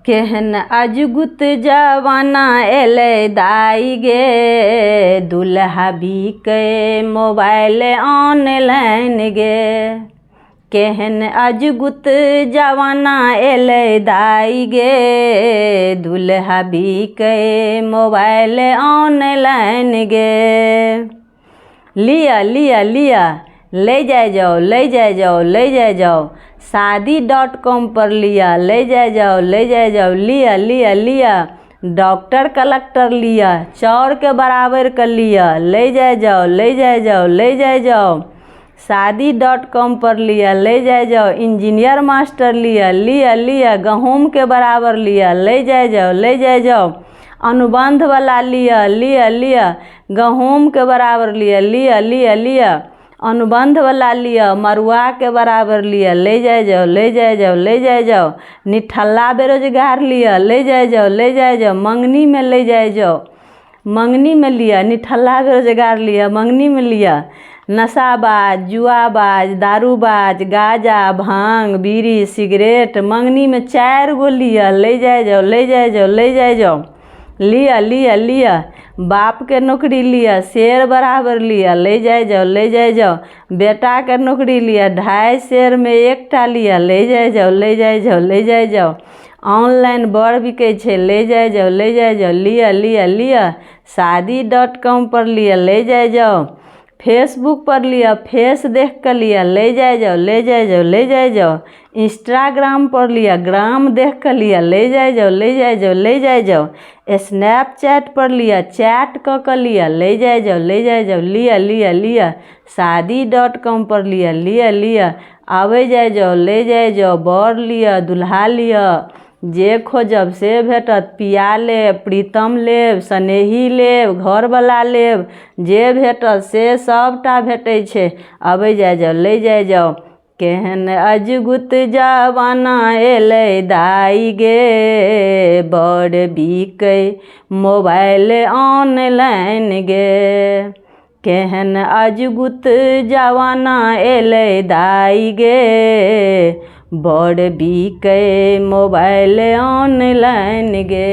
केहन अजगुत जवाना एले दाई गे, दुल्हा बिके मोबाइल ऑनलाइन गे। केहन अजगुत जवाना एले दाई गे, दुल्हा बिके मोबाइल ऑनलाइन गे। लिया लिया लिया, ले जाए जाओ, ले जाए जाओ, ले जाए जाओ, शादी.com पर लिया, ले जाए जाओ, ले जाए जाओ, लिया लिया लिया, डॉक्टर कलेक्टर लिया, चौर के बराबर कर लिया, ले जाए जाओ, ले जाए जाओ, ले जाए जाओ, शादी.com पर लिया, ले जाए जाओ, इंजीनियर मास्टर लिया, लिया लिया, गेहूं के बराबर लिया, ले जाए जाओ, ले जाए जाओ, अनुबंध वाला लिया, लिया लिया, गेहूं के बराबर लिया, लिया लिया लिया, अनुबंध वाला लिया, मरुआ के बराबर लिया, ले जाए जाओ, ले जाए जाओ, ले जाए जाओ, निठल्ला बेरोजगार लिया, ले जाए जाओ, ले जाए जाओ, मंगनी में ले जाए जाओ, मंगनी में लिया, निठल्ला बेरोजगार लिया, मंगनी में लिया, नशाबाज, जुआबाज, दारूबाज, गाजा, भांग, बीड़ी, सिगरेट, मंगनी में 4 गो लिया, ले जाए जाओ, ले जाए जाओ, ले जाए जाओ, लिया लिया लिया, बाप के नौकरी लिया, शेर बराबर लिया, ले जाए जाओ, ले जाए जाओ, बेटा के नौकरी लिया, 2.5 शेर में 1टा लिया, ले जाए जाओ, ले जाए जाओ, ले जाए जाओ, ऑनलाइन बड़ बिकै छै, ले जाए जाओ, ले जाए जाओ, लिया लिया लिया, शादी.com पर लिया, ले जाए जाओ, फेसबुक पर लिया, फेस देख कर लिया, ले जाए जाओ, ले जाए जाओ, ले जाए जाओ, इंस्टाग्राम पर लिया, ग्राम देख कर लिया, ले जाए जाओ, ले जाए जाओ, ले जाए जाओ, स्नैपचैट पर लिया, चैट कर लिया, ले जाए जाओ, ले जाए जाओ, लिया लिया लिया, शादी.com पर लिया, लिया लिया, आवे जाए जाओ, ले जाए जाओ, बर लिया, दुल्हा लिया, जे खोजब से भेटत, पिया लेब, प्रीतम लेब, स्नेही लेब, घरवला लेब, जे भेटत से सबटा भेटै छै, आबै जाए जाओ, ले जाए जाओ। केहन अजगुत जवाना एलै दाई गे, बड़ बिकै मोबाइल ऑनलाइन गे। केहन अजगुत जवाना एलै दाई गे, बड़ बिकै मोबाइल ऑनलाइन गे।